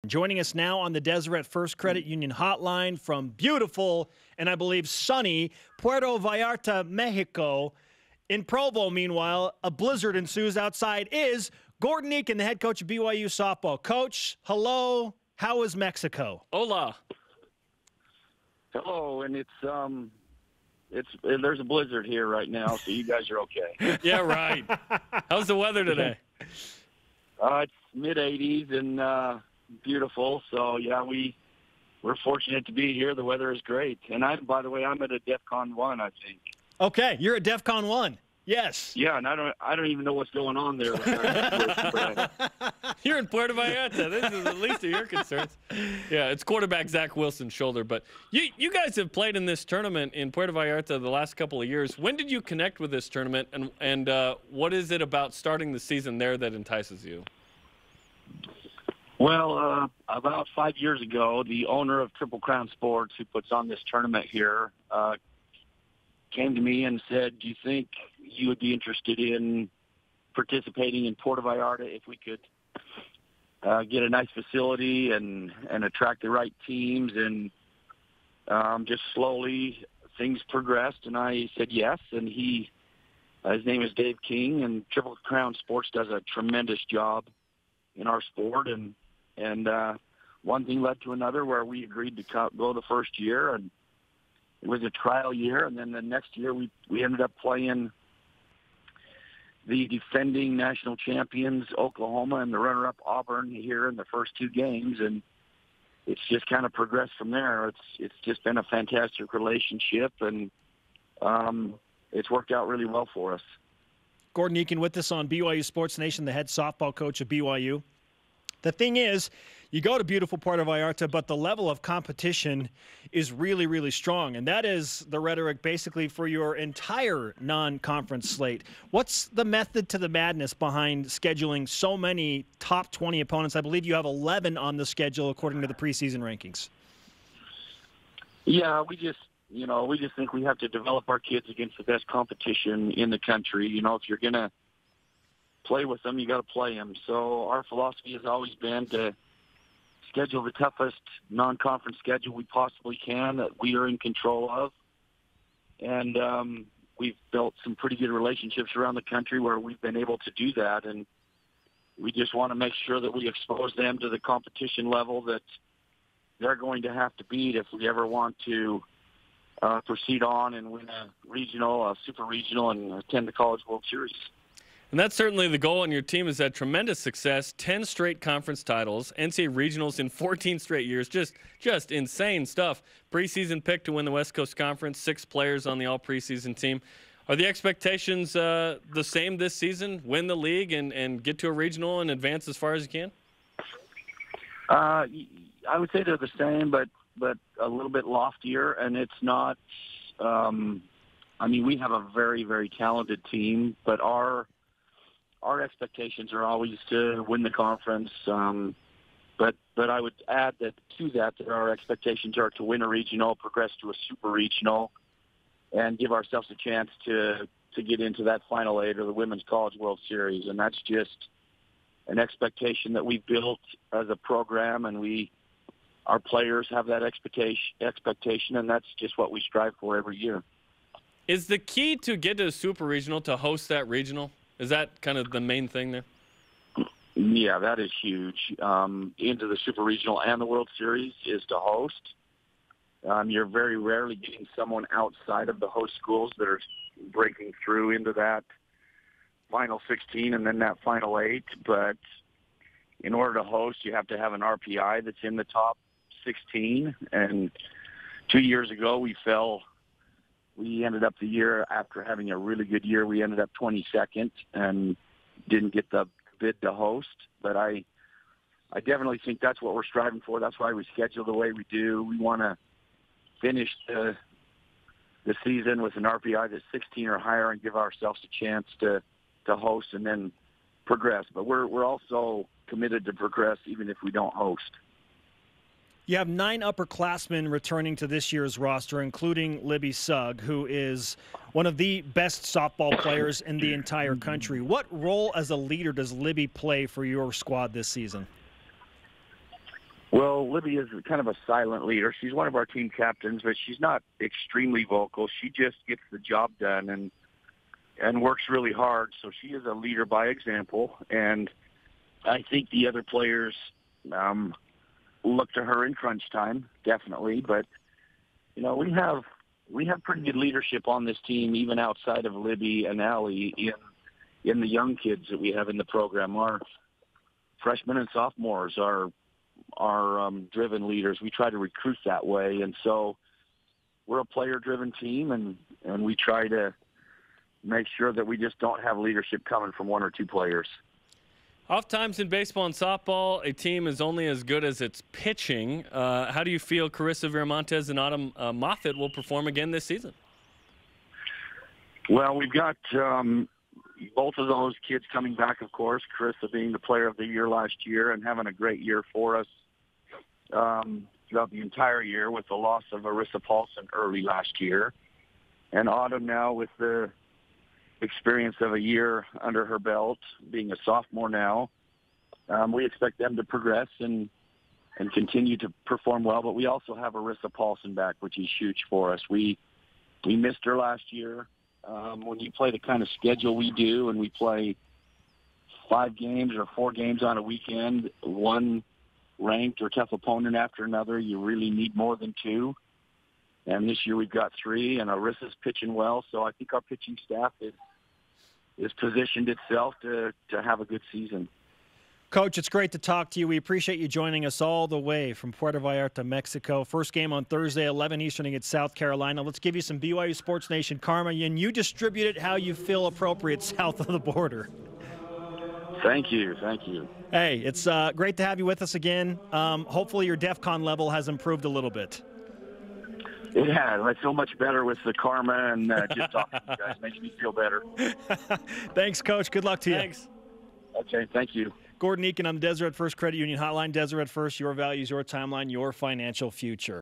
Joining us now on the Deseret First Credit Union hotline from beautiful and I believe sunny Puerto Vallarta, Mexico. In Provo, meanwhile, a blizzard ensues outside is Gordon Eakin, the head coach of BYU Softball. Coach, hello. How is Mexico? Hola. Hello, and there's a blizzard here right now, so you guys are okay. Yeah, right. How's the weather today? It's mid-80s and beautiful. So yeah, we're fortunate to be here. The weather is great, and by the way, I'm at a DEFCON 1, I think. Okay, you're at DEFCON 1. Yes. Yeah, and I don't even know what's going on there. You're in Puerto Vallarta. This is the least of your concerns. Yeah, it's quarterback Zach Wilson's shoulder. But you guys have played in this tournament in Puerto Vallarta the last couple of years. When did you connect with this tournament, and what is it about starting the season there that entices you? Well, about 5 years ago, the owner of Triple Crown Sports, who puts on this tournament here, came to me and said, do you think you would be interested in participating in Puerto Vallarta if we could get a nice facility and attract the right teams? And just slowly things progressed, and I said yes. And his name is Dave King, and Triple Crown Sports does a tremendous job in our sport. And one thing led to another where we agreed to go the first year, and it was a trial year. And then the next year we ended up playing the defending national champions, Oklahoma, and the runner-up Auburn here in the first two games. And it's just kind of progressed from there. It's just been a fantastic relationship, and it's worked out really well for us. Gordon Eakin with us on BYU Sports Nation, the head softball coach of BYU. The thing is, you go to beautiful Puerto Vallarta, but the level of competition is really, really strong. And that is the rhetoric basically for your entire non-conference slate. What's the method to the madness behind scheduling so many top 20 opponents? I believe you have 11 on the schedule according to the preseason rankings. Yeah, we just think we have to develop our kids against the best competition in the country. You know, if you're going to play with them, you got to play them. So our philosophy has always been to schedule the toughest non-conference schedule we possibly can that we are in control of. And we've built some pretty good relationships around the country where we've been able to do that. And we just want to make sure that we expose them to the competition level that they're going to have to beat if we ever want to proceed on and win a regional, a super regional, and attend the College World Series. And that's certainly the goal, and your team has had tremendous success, 10 straight conference titles, NCAA regionals in 14 straight years, just insane stuff. Preseason pick to win the West Coast Conference, 6 players on the all-preseason team. Are the expectations the same this season, win the league and get to a regional and advance as far as you can? I would say they're the same, but a little bit loftier, and it's not we have a very, very talented team, but our expectations are always to win the conference. But I would add that our expectations are to win a regional, progress to a super regional, and give ourselves a chance to get into that Final Eight or the Women's College World Series. And that's just an expectation that we built as a program, and our players have that expectation, and that's just what we strive for every year. Is the key to get to a super regional to host that regional? Is that kind of the main thing there? Yeah, that is huge. Into the Super Regional and the World Series is to host. You're very rarely getting someone outside of the host schools that are breaking through into that Final 16 and then that Final 8. But in order to host, you have to have an RPI that's in the top 16. And 2 years ago, we ended up the year after having a really good year. We ended up 22nd and didn't get the bid to host. But I definitely think that's what we're striving for. That's why we schedule the way we do. We want to finish the season with an RPI that's 16 or higher and give ourselves a chance to host and then progress. But we're also committed to progress even if we don't host. You have 9 upperclassmen returning to this year's roster, including Libby Sugg, who is one of the best softball players in the entire country. What role as a leader does Libby play for your squad this season? Well, Libby is kind of a silent leader. She's one of our team captains, but she's not extremely vocal. She just gets the job done and works really hard. So she is a leader by example, and I think the other players look to her in crunch time, definitely. But you know, we have pretty good leadership on this team, even outside of Libby and Allie, in the young kids that we have in the program. Our freshmen and sophomores are driven leaders. We try to recruit that way, and so we're a player-driven team, and we try to make sure that we just don't have leadership coming from one or two players. Oftentimes in baseball and softball, a team is only as good as its pitching. How do you feel Carissa Viramontes and Autumn Moffitt will perform again this season? Well, we've got both of those kids coming back, of course, Carissa being the player of the year last year and having a great year for us throughout the entire year with the loss of Arissa Paulson early last year. And Autumn now with the experience of a year under her belt, being a sophomore now. We expect them to progress and continue to perform well, but we also have Arissa Paulson back, which is huge for us. We missed her last year. When you play the kind of schedule we do and we play 5 games or 4 games on a weekend, one ranked or tough opponent after another, you really need more than 2. And this year we've got 3, and Arissa's pitching well, so I think our pitching staff is positioned itself to have a good season. Coach, it's great to talk to you. We appreciate you joining us all the way from Puerto Vallarta, Mexico. First game on Thursday, 11 Eastern against South Carolina. Let's give you some BYU Sports Nation karma, and you distribute it how you feel appropriate south of the border. Thank you. Thank you. Hey, it's great to have you with us again. Hopefully your DEFCON level has improved a little bit. It has. I feel much better with the karma, and just talking to you guys makes me feel better. Thanks, Coach. Good luck to you. Thanks. Okay, thank you. Gordon Eakin on the Deseret First Credit Union Hotline. Deseret First, your values, your timeline, your financial future.